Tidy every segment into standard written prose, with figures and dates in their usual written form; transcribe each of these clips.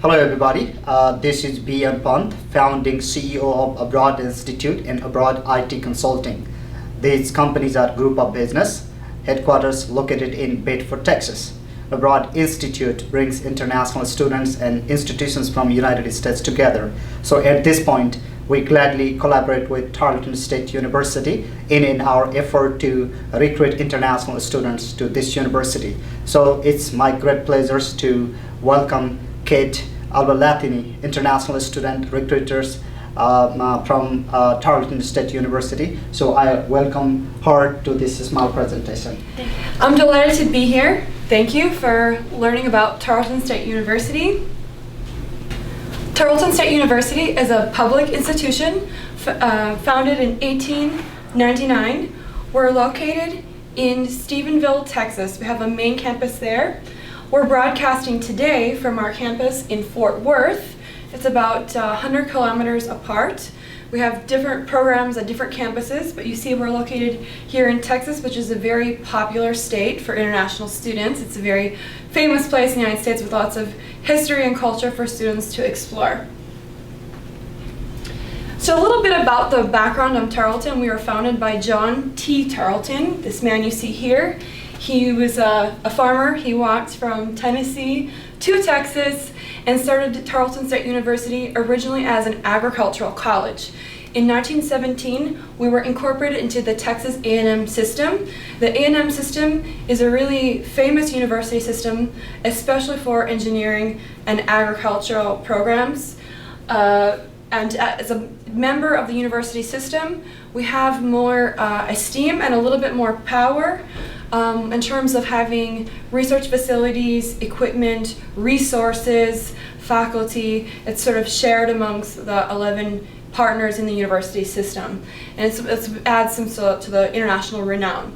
Hello everybody, this is B.M. Pant, founding CEO of Abroad Institute and Abroad IT Consulting. These companies are a group of business, headquarters located in Bedford, Texas. Abroad Institute brings international students and institutions from United States together. So at this point, we gladly collaborate with Tarleton State University in our effort to recruit international students to this university. So it's my great pleasure to welcome Kate Althlathini, international student recruiters from Tarleton State University. So I welcome her to this small presentation. I'm delighted to be here. Thank you for learning about Tarleton State University. Tarleton State University is a public institution founded in 1899. We're located in Stephenville, Texas. We have a main campus there. We're broadcasting today from our campus in Fort Worth. It's about 100 kilometers apart. We have different programs at different campuses, but you see we're located here in Texas, which is a very popular state for international students. It's a very famous place in the United States with lots of history and culture for students to explore. So a little bit about the background of Tarleton. We were founded by John T. Tarleton, this man you see here. He was a farmer. He walked from Tennessee to Texas and started Tarleton State University originally as an agricultural college. In 1917, we were incorporated into the Texas A&M system. The A&M system is a really famous university system, especially for engineering and agricultural programs. And as a member of the university system, we have more esteem and a little bit more power in terms of having research facilities, equipment, resources, faculty. It's sort of shared amongst the 11 partners in the university system, and it adds some to the international renown.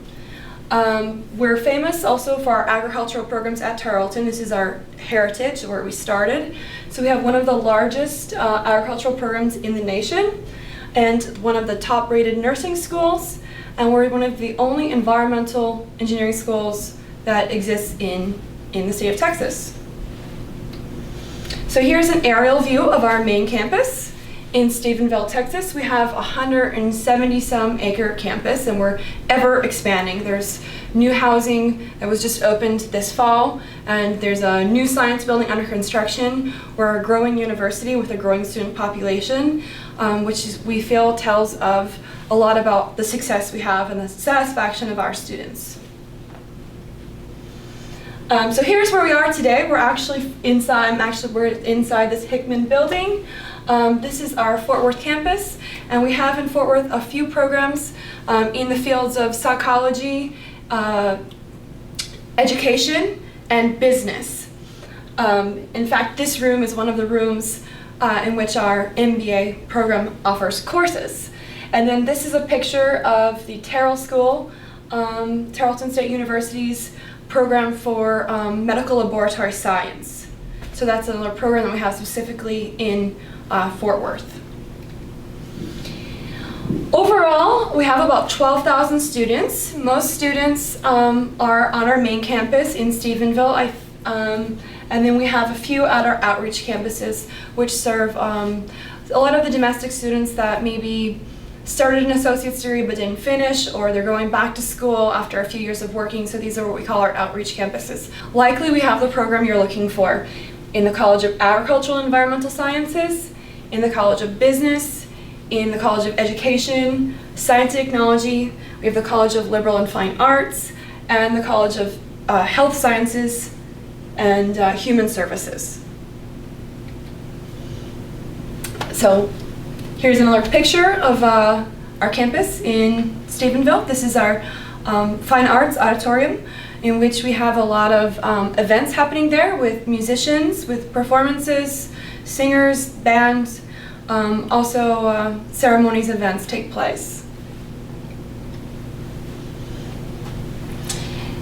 We're famous also for our agricultural programs at Tarleton. This is our heritage, where we started. So we have one of the largest agricultural programs in the nation, and one of the top-rated nursing schools, and we're one of the only environmental engineering schools that exists in the state of Texas. So here's an aerial view of our main campus in Stephenville, Texas. We have 170-some acre campus, and we're ever expanding. There's new housing that was just opened this fall, and there's a new science building under construction. We're a growing university with a growing student population, which we feel tells of a lot about the success we have and the satisfaction of our students. So here's where we are today. We're actually inside. We're inside this Hickman building. This is our Fort Worth campus, and we have in Fort Worth a few programs in the fields of psychology, education, and business. In fact, this room is one of the rooms in which our MBA program offers courses. And then this is a picture of the Terrell School, Tarleton State University's program for medical laboratory science. So that's another program that we have specifically in Fort Worth. Overall, we have about 12,000 students. Most students are on our main campus in Stephenville, and then we have a few at our outreach campuses, which serve a lot of the domestic students that maybe started an associate's degree but didn't finish, or they're going back to school after a few years of working. So these are what we call our outreach campuses. Likely we have the program you're looking for in the College of Agricultural and Environmental Sciences, in the College of Business, in the College of Education, Science and Technology. We have the College of Liberal and Fine Arts, and the College of Health Sciences and Human Services. So here's another picture of our campus in Stephenville. This is our Fine Arts Auditorium, in which we have a lot of events happening there with musicians, with performances, singers, bands. Also ceremonies, events take place.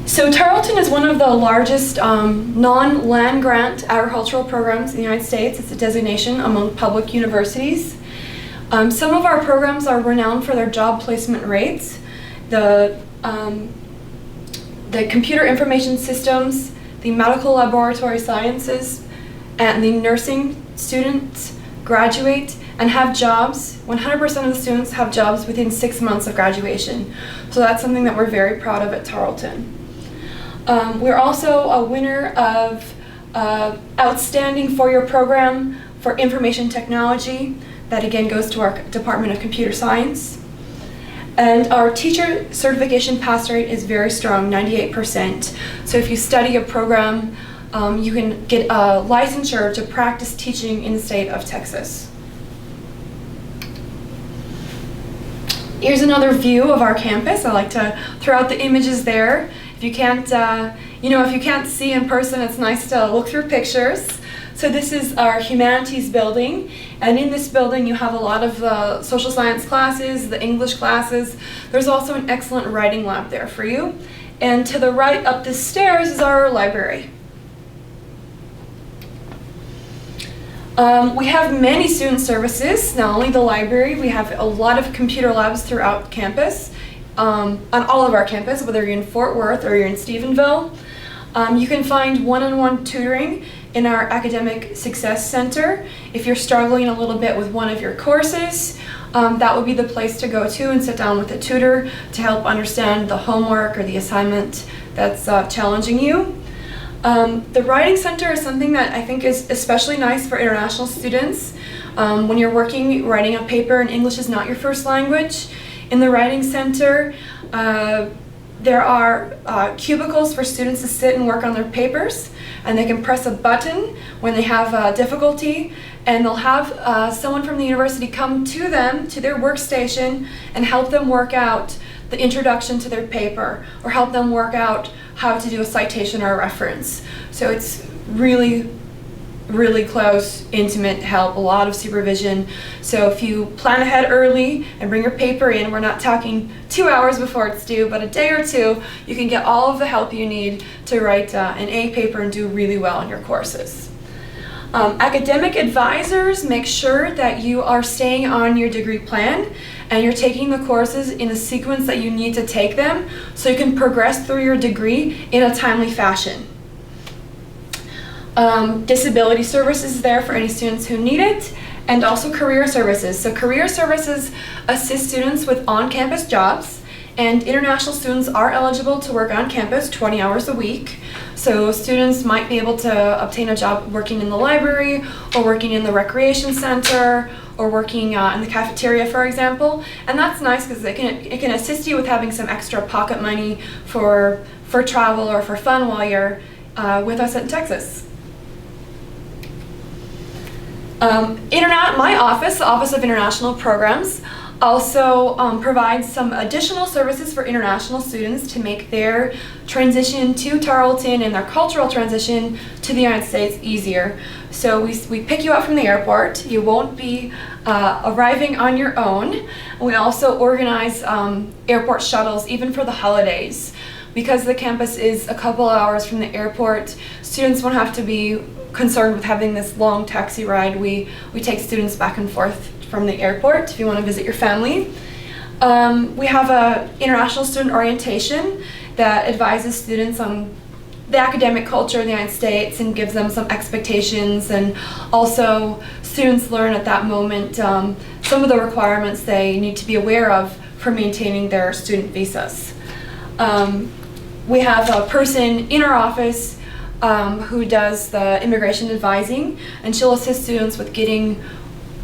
So Tarleton is one of the largest non-land grant agricultural programs in the United States. It's a designation among public universities. Some of our programs are renowned for their job placement rates. The computer information systems, the medical laboratory sciences, and the nursing students graduate and have jobs. 100% of the students have jobs within 6 months of graduation. So that's something that we're very proud of at Tarleton. We're also a winner of Outstanding Four-Year Program for Information Technology. That again goes to our Department of Computer Science. And our teacher certification pass rate is very strong, 98%. So if you study a program, you can get a licensure to practice teaching in the state of Texas. Here's another view of our campus. I like to throw out the images there. If you can't, if you can't see in person, it's nice to look through pictures. So this is our humanities building, and in this building you have a lot of the social science classes, the English classes. There's also an excellent writing lab there for you. And to the right up the stairs is our library. We have many student services, not only the library, we have a lot of computer labs throughout campus, on all of our campus, whether you're in Fort Worth or you're in Stephenville. You can find one-on-one tutoring in our Academic Success Center. If you're struggling a little bit with one of your courses, that would be the place to go to and sit down with a tutor to help understand the homework or the assignment that's challenging you. The Writing Center is something that I think is especially nice for international students. When you're writing a paper and English is not your first language, in the Writing Center, there are cubicles for students to sit and work on their papers, and they can press a button when they have difficulty, and they'll have someone from the university come to them, to their workstation, and help them work out the introduction to their paper, or help them work out how to do a citation or a reference. So it's really, really close, intimate help, a lot of supervision. So if you plan ahead early and bring your paper in, we're not talking 2 hours before it's due, but a day or two, you can get all of the help you need to write an A paper and do really well in your courses. Academic advisors make sure that you are staying on your degree plan and you're taking the courses in the sequence that you need to take them so you can progress through your degree in a timely fashion. Disability services is there for any students who need it, and also career services. So career services assist students with on-campus jobs, and international students are eligible to work on campus 20 hours a week. So students might be able to obtain a job working in the library, or working in the recreation center, or working in the cafeteria, for example. And that's nice because it can assist you with having some extra pocket money for travel or for fun while you're with us in Texas. My office, the Office of International Programs, also provides some additional services for international students to make their transition to Tarleton and their cultural transition to the United States easier. So we pick you up from the airport. You won't be arriving on your own. We also organize airport shuttles even for the holidays. Because the campus is a couple hours from the airport, students won't have to be concerned with having this long taxi ride. We take students back and forth from the airport if you want to visit your family. We have an international student orientation that advises students on the academic culture of the United States and gives them some expectations, and also students learn at that moment some of the requirements they need to be aware of for maintaining their student visas. We have a person in our office who does the immigration advising, and she'll assist students with getting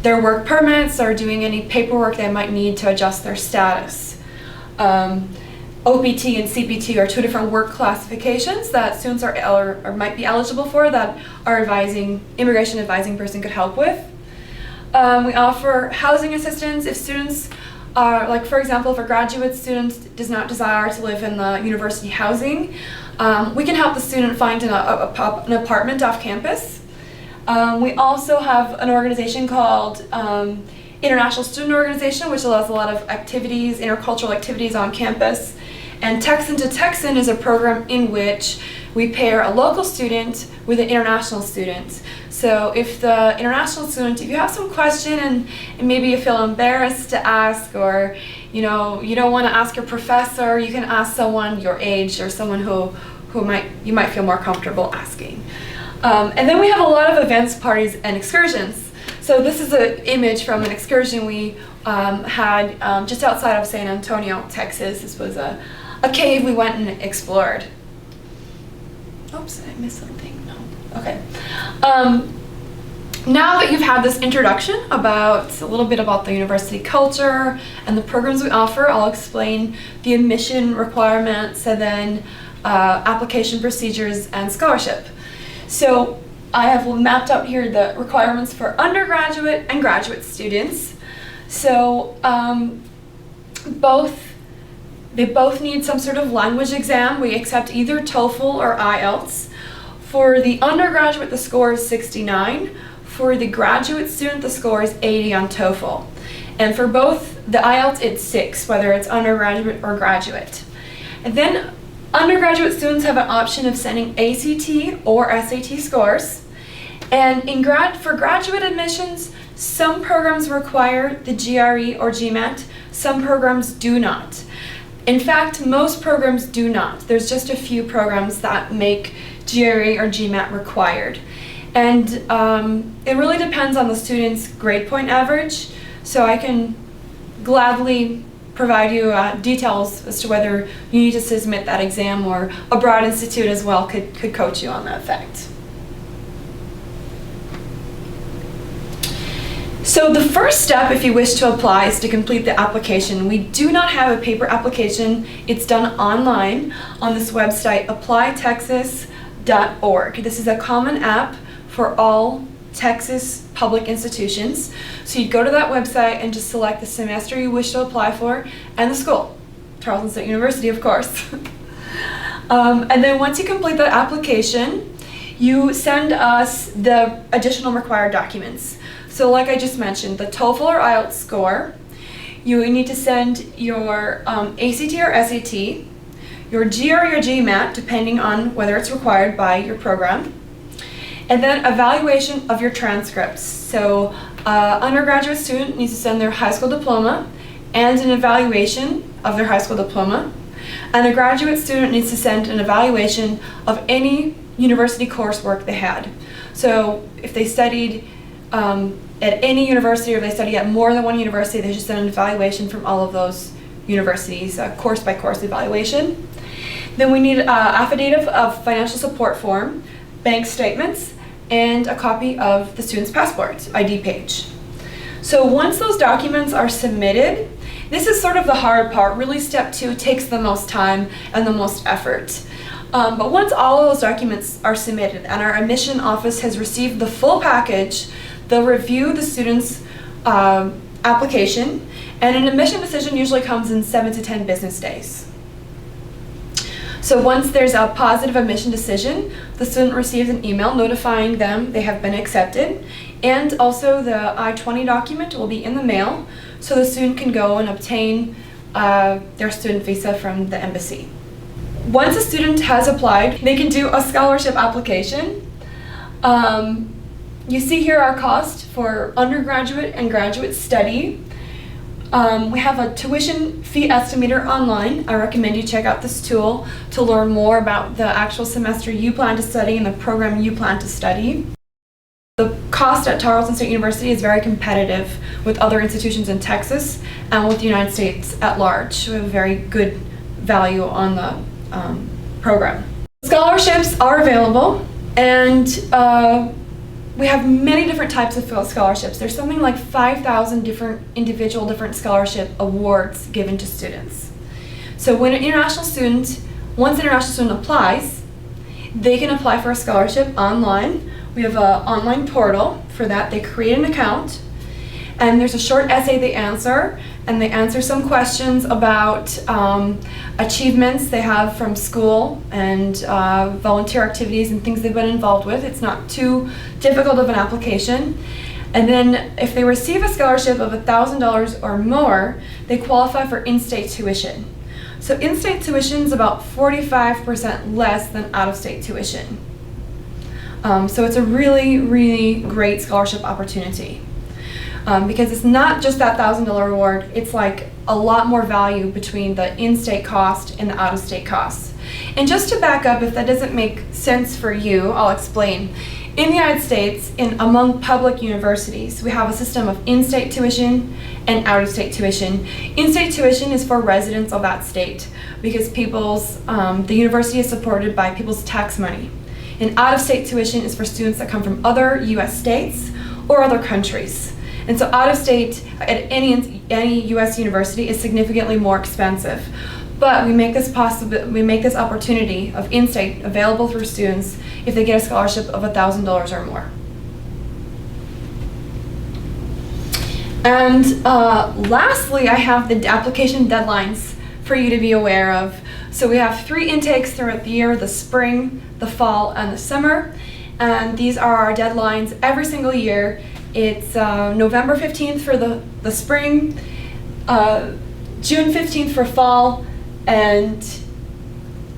their work permits or doing any paperwork they might need to adjust their status. OPT and CPT are two different work classifications that students are or might be eligible for that our immigration advising person could help with. We offer housing assistance if students are, like for example, if a graduate student does not desire to live in the university housing, we can help the student find an apartment off campus. We also have an organization called International Student Organization, which allows a lot of activities, intercultural activities on campus. And Texan to Texan is a program in which we pair a local student with an international student. So if the international student, if you have some question and maybe you feel embarrassed to ask, or you don't want to ask your professor, you can ask someone your age or someone who you might feel more comfortable asking. And then we have a lot of events, parties, and excursions. So this is an image from an excursion we had just outside of San Antonio, Texas. This was a cave we went and explored. Oops, did I miss something? No. Okay. Now that you've had this introduction about a little bit about the university culture and the programs we offer, I'll explain the admission requirements and then application procedures and scholarship. So I have mapped out here the requirements for undergraduate and graduate students. So they both need some sort of language exam. We accept either TOEFL or IELTS. For the undergraduate, the score is 69. For the graduate student, the score is 80 on TOEFL. And for both the IELTS, it's 6, whether it's undergraduate or graduate. And then undergraduate students have an option of sending ACT or SAT scores. And for graduate admissions, some programs require the GRE or GMAT, some programs do not. In fact, most programs do not. There's just a few programs that make GRE or GMAT required. And it really depends on the student's grade point average, so I can gladly provide you details as to whether you need to submit that exam, or a Broad Institute as well could coach you on that fact. So the first step, if you wish to apply, is to complete the application. We do not have a paper application. It's done online on this website, applytexas.org. This is a common app for all Texas public institutions. So you go to that website and just select the semester you wish to apply for and the school, Tarleton State University, of course. And then once you complete that application, you send us the additional required documents. So like I just mentioned, the TOEFL or IELTS score, you need to send your ACT or SAT, your GRE or GMAT, depending on whether it's required by your program, and then evaluation of your transcripts. So undergraduate student needs to send their high school diploma and an evaluation of their high school diploma, and a graduate student needs to send an evaluation of any university coursework they had. So if they studied at any university, or if they study at more than one university, they should send an evaluation from all of those universities, course by course evaluation. Then we need an affidavit of financial support form, bank statements, and a copy of the student's passport, ID page. So once those documents are submitted, this is sort of the hard part. Really, step 2 takes the most time and the most effort. But once all of those documents are submitted and our admission office has received the full package, they'll review the student's application, and an admission decision usually comes in 7 to 10 business days. So once there's a positive admission decision, the student receives an email notifying them they have been accepted, and also the I-20 document will be in the mail, so the student can go and obtain their student visa from the embassy. Once a student has applied, they can do a scholarship application. You see here our cost for undergraduate and graduate study. We have a tuition fee estimator online. I recommend you check out this tool to learn more about the actual semester you plan to study and the program you plan to study. The cost at Tarleton State University is very competitive with other institutions in Texas and with the United States at large. We have a very good value on the program. Scholarships are available, and we have many different types of scholarships. There's something like 5,000 different scholarship awards given to students. So once an international student applies, they can apply for a scholarship online. We have an online portal for that. They create an account, and there's a short essay they answer, and they answer some questions about achievements they have from school and volunteer activities and things they've been involved with. It's not too difficult of an application. And then if they receive a scholarship of $1,000 or more, they qualify for in-state tuition. So in-state tuition is about 45% less than out-of-state tuition. So it's a really, really great scholarship opportunity. Because it's not just that $1,000 reward, it's like a lot more value between the in-state cost and the out-of-state costs. And just to back up, if that doesn't make sense for you, I'll explain. In the United States, among public universities, we have a system of in-state tuition and out-of-state tuition. In-state tuition is for residents of that state because the university is supported by people's tax money. And out-of-state tuition is for students that come from other U.S. states or other countries. And so out-of-state at any U.S. university is significantly more expensive. But we make this opportunity of in-state available for students if they get a scholarship of $1,000 or more. And lastly, I have the application deadlines for you to be aware of. So we have 3 intakes throughout the year: the spring, the fall, and the summer. And these are our deadlines every single year. It's November 15th for the spring, June 15th for fall, and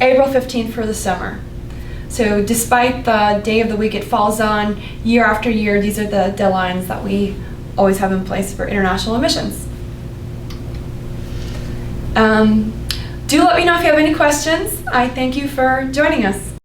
April 15th for the summer. So despite the day of the week it falls on, year after year, these are the deadlines that we always have in place for international admissions. Do let me know if you have any questions. I thank you for joining us.